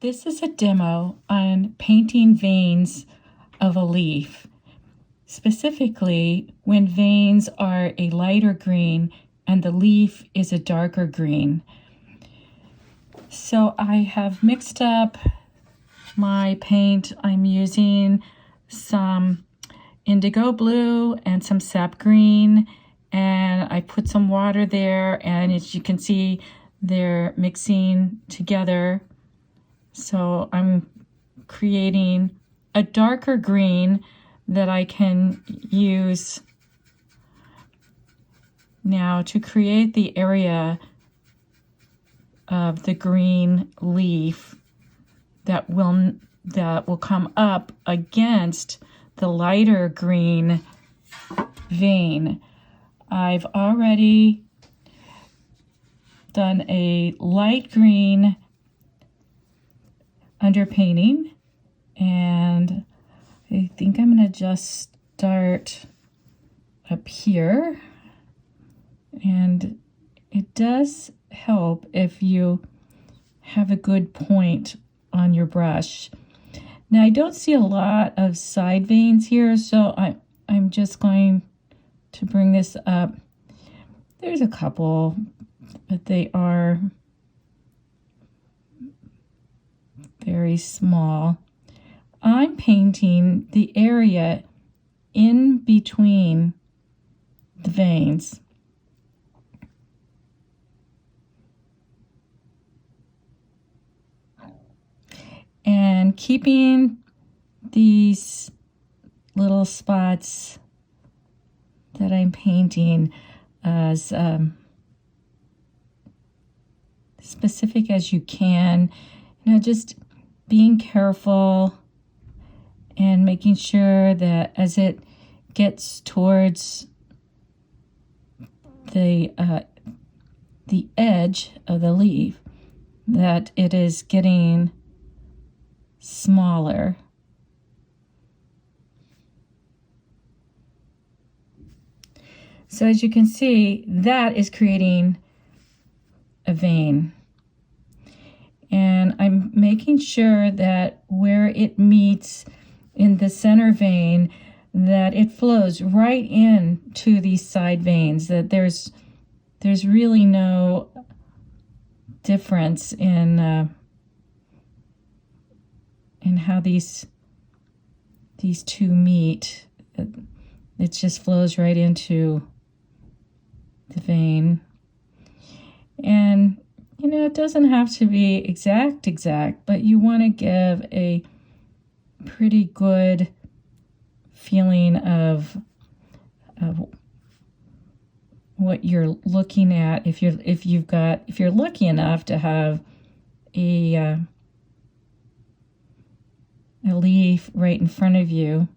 This is a demo on painting veins of a leaf, specifically when veins are a lighter green and the leaf is a darker green. So I have mixed up my paint. I'm using some indigo blue and some sap green, and I put some water there, and as you can see, they're mixing together. So I'm creating a darker green that I can use now to create the area of the green leaf that will come up against the lighter green vein. I've already done a light green underpainting, and I think I'm going to just start up here. And it does help if you have a good point on your brush. Now I don't see a lot of side veins here, so I'm just going to bring this up. There's a couple, but they are very small. I'm painting the area in between the veins. And keeping these little spots that I'm painting as specific as you can. Just being careful and making sure that as it gets towards the edge of the leaf, that it is getting smaller. So as you can see, that is creating a vein. And I'm making sure that where it meets in the center vein, that it flows right into these side veins, that there's really no difference in how these two meet. It just flows right into the vein. And it doesn't have to be exact, but you want to give a pretty good feeling of what you're looking at. If you're lucky enough to have a leaf right in front of you.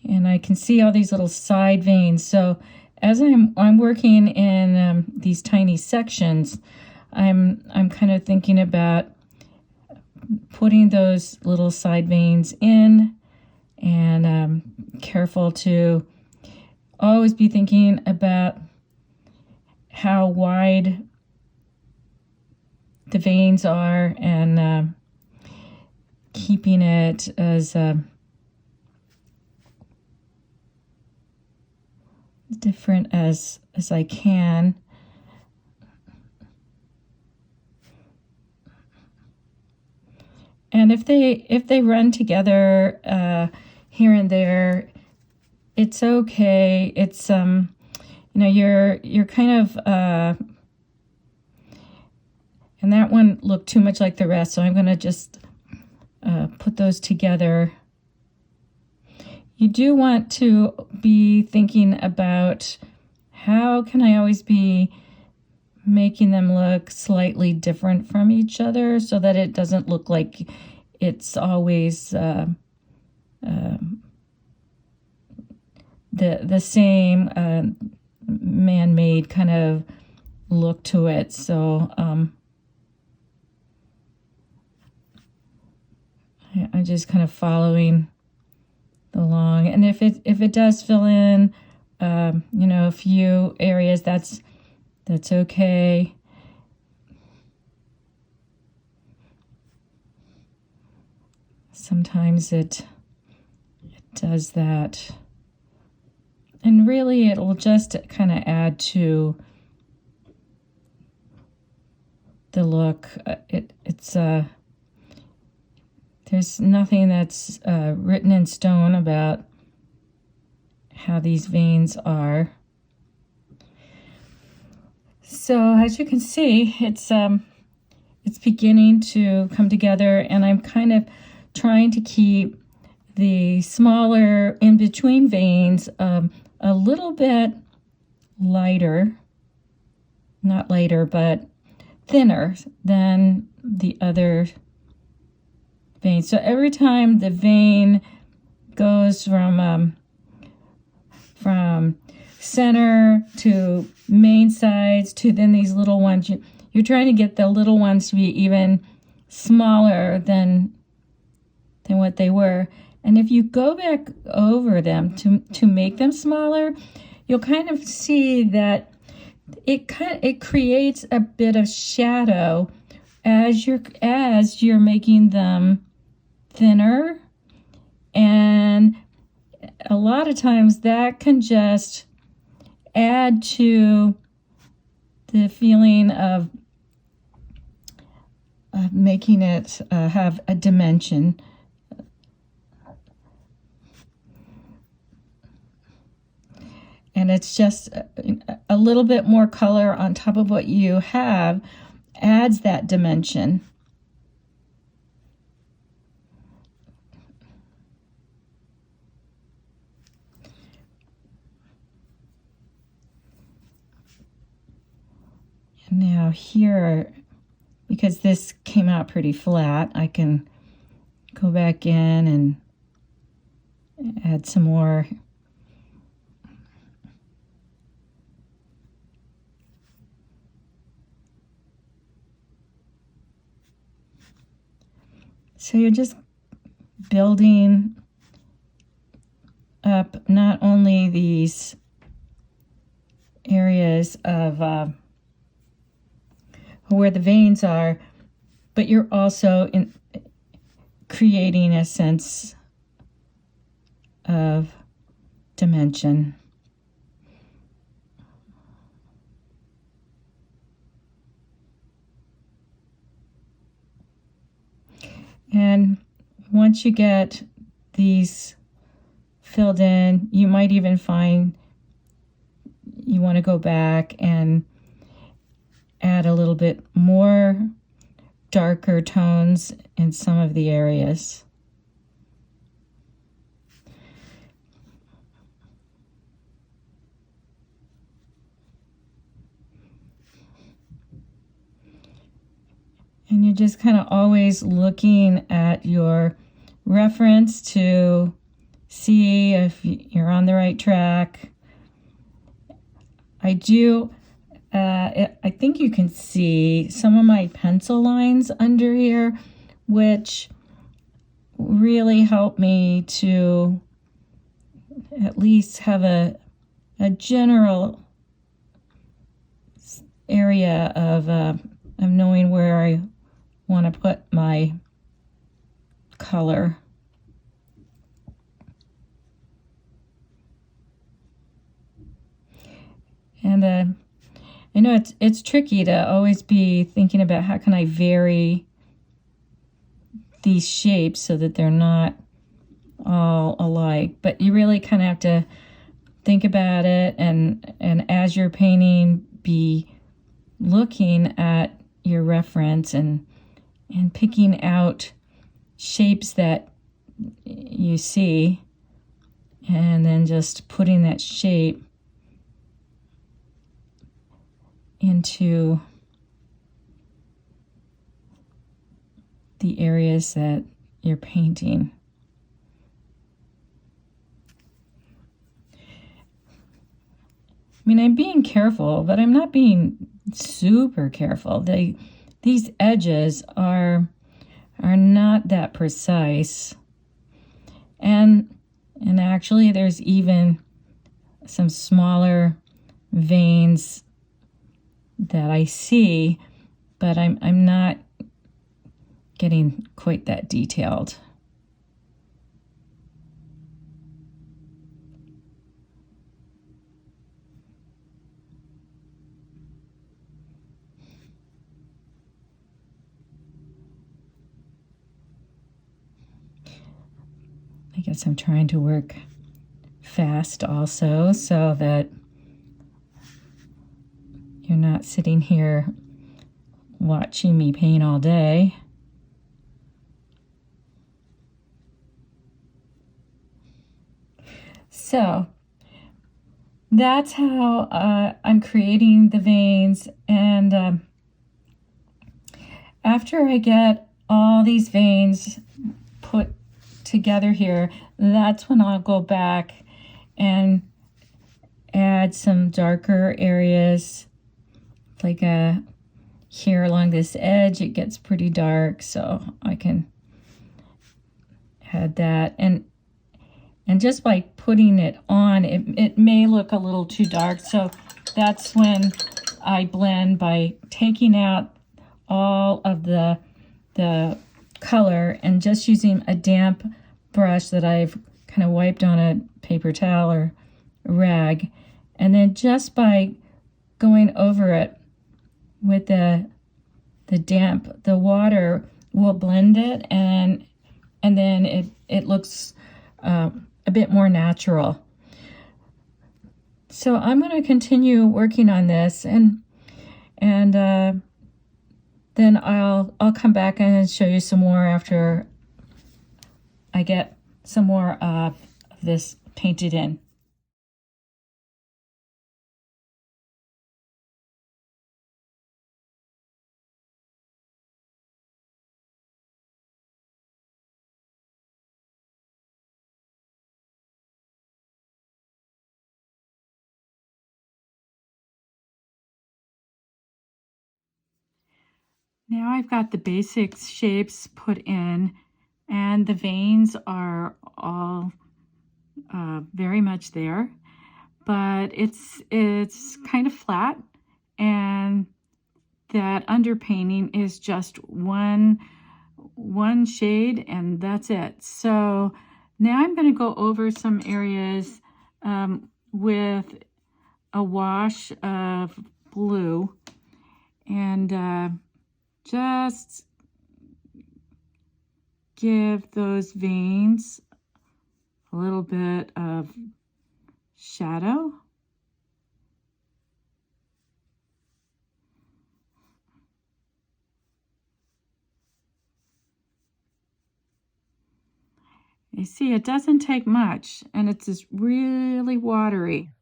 And I can see all these little side veins. So as I'm working in these tiny sections, I'm kind of thinking about putting those little side veins in, and careful to always be thinking about how wide the veins are, and keeping it as different as I can. And if they run together here and there, it's okay. It's you're kind of and that one looked too much like the rest, so I'm going to just put those together. You do want to be thinking about how can I always be making them look slightly different from each other, so that it doesn't look like it's always the same man-made kind of look to it. So I'm just kind of following along, and if it does fill in a few areas, that's That's okay. Sometimes it does that. And really, it'll just kind of add to the look. There's nothing that's written in stone about how these veins are. So as you can see, it's beginning to come together, and I'm kind of trying to keep the smaller in between veins a little bit lighter, not lighter, but thinner than the other veins. So every time the vein goes from center to main sides to then these little ones, you're trying to get the little ones to be even smaller than what they were. And if you go back over them to make them smaller, you'll kind of see that it creates a bit of shadow as you're making them thinner. And a lot of times that can just add to the feeling of making it have a dimension. And it's just a little bit more color on top of what you have adds that dimension. And now here, because this came out pretty flat, I can go back in and add some more. So you're just building up not only these areas of where the veins are, but you're also creating a sense of dimension. And once you get these filled in, you might even find you want to go back and add a little bit more darker tones in some of the areas. And you're just kind of always looking at your reference to see if you're on the right track. I think you can see some of my pencil lines under here, which really help me to at least have a general area of knowing where I want to put my color. And I know it's tricky to always be thinking about how can I vary these shapes so that they're not all alike, but you really kind of have to think about it, and as you're painting, be looking at your reference and picking out shapes that you see, and then just putting that shape into the areas that you're painting. I mean, I'm being careful, but I'm not being super careful. These edges are not that precise. And actually there's even some smaller veins that I see, but I'm not getting quite that detailed. I guess I'm trying to work fast also so that you're not sitting here watching me paint all day. So that's how I'm creating the veins. And after I get all these veins put together here, that's when I'll go back and add some darker areas, like here along this edge it gets pretty dark, so I can add that. And just by putting it on, it may look a little too dark, so that's when I blend by taking out all of the color and just using a damp brush that I've kind of wiped on a paper towel or a rag, and then just by going over it with the water will blend it, and then it looks a bit more natural. So I'm going to continue working on this, and then I'll come back and show you some more after I get some more of this painted in. Now I've got the basic shapes put in, and the veins are all very much there, but it's kind of flat, and that underpainting is just one shade, and that's it. So now I'm going to go over some areas with a wash of blue, and just give those veins a little bit of shadow. You see, it doesn't take much, and it's just really watery.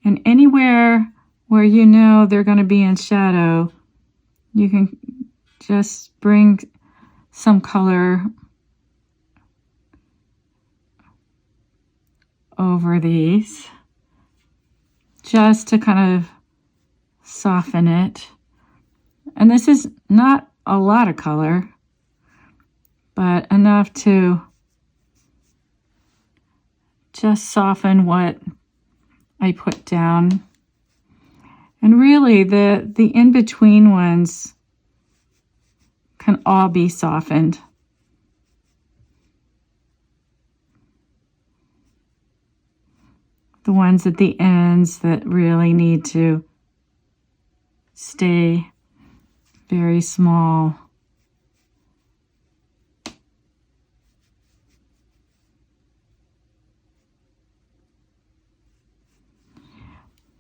And anywhere where you know they're going to be in shadow, you can just bring some color over these just to kind of soften it. And this is not a lot of color, but enough to just soften what I put down. And really the in-between ones can all be softened. The ones at the ends that really need to stay very small.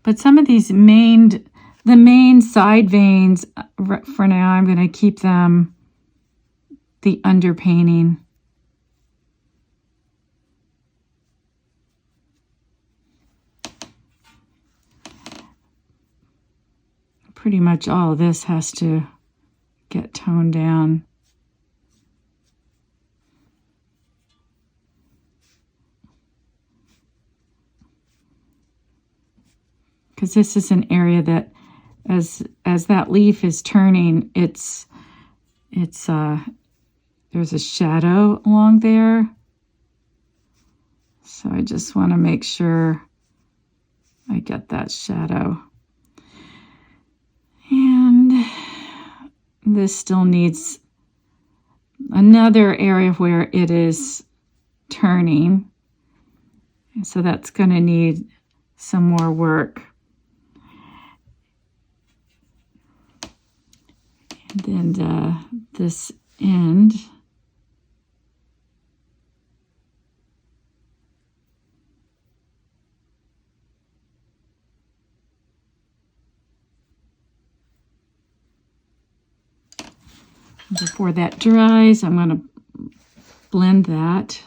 But some of these the main side veins, for now, I'm going to keep them the underpainting. Pretty much all of this has to get toned down. Because this is an area that, as that leaf is turning, there's a shadow along there. So I just want to make sure I get that shadow. And this still needs another area where it is turning. So that's going to need some more work. And then this end. Before that dries, I'm going to blend that.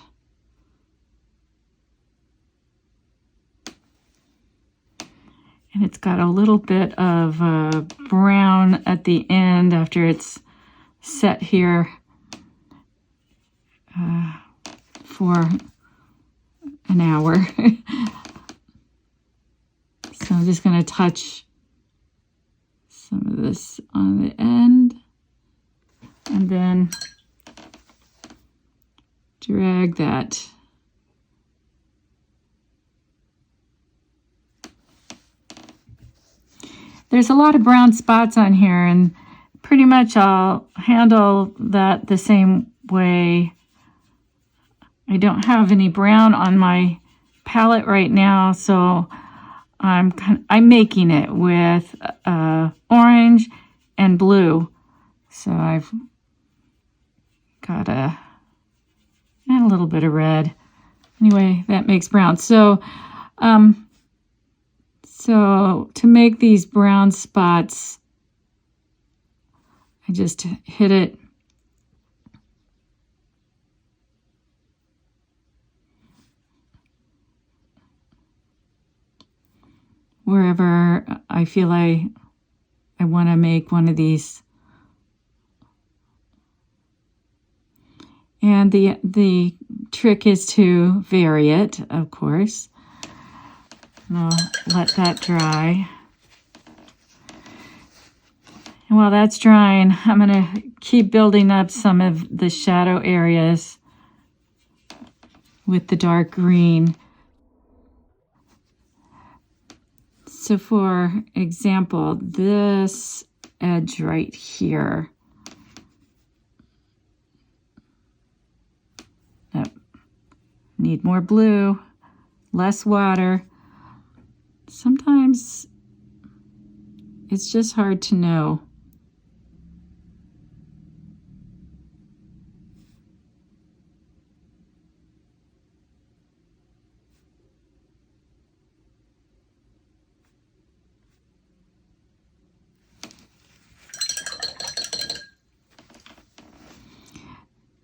And it's got a little bit of brown at the end after it's set here for an hour. So I'm just going to touch some of this on the end and then drag that. There's a lot of brown spots on here, and pretty much I'll handle that the same way. I don't have any brown on my palette right now, so I'm making it with orange and blue. So I've got and a little bit of red. Anyway, that makes brown. So to make these brown spots, I just hit it wherever I feel I want to make one of these. And the trick is to vary it, of course. And I'll let that dry. And while that's drying, I'm going to keep building up some of the shadow areas with the dark green. So for example, this edge right here. Need more blue, less water. Sometimes it's just hard to know.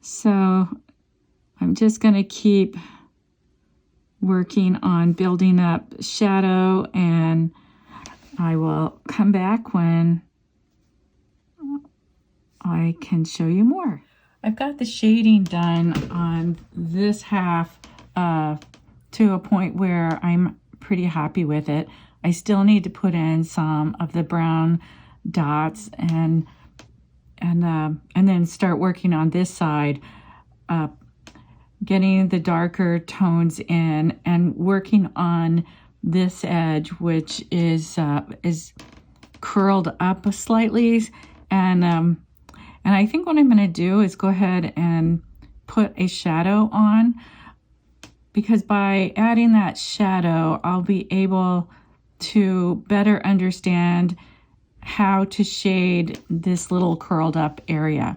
So I'm just going to keep working on building up shadow, and I will come back when I can show you more. I've got the shading done on this half to a point where I'm pretty happy with it. I still need to put in some of the brown dots and then start working on this side, getting the darker tones in and working on this edge, which is curled up slightly. And I think what I'm going to do is go ahead and put a shadow on, because by adding that shadow, I'll be able to better understand how to shade this little curled up area.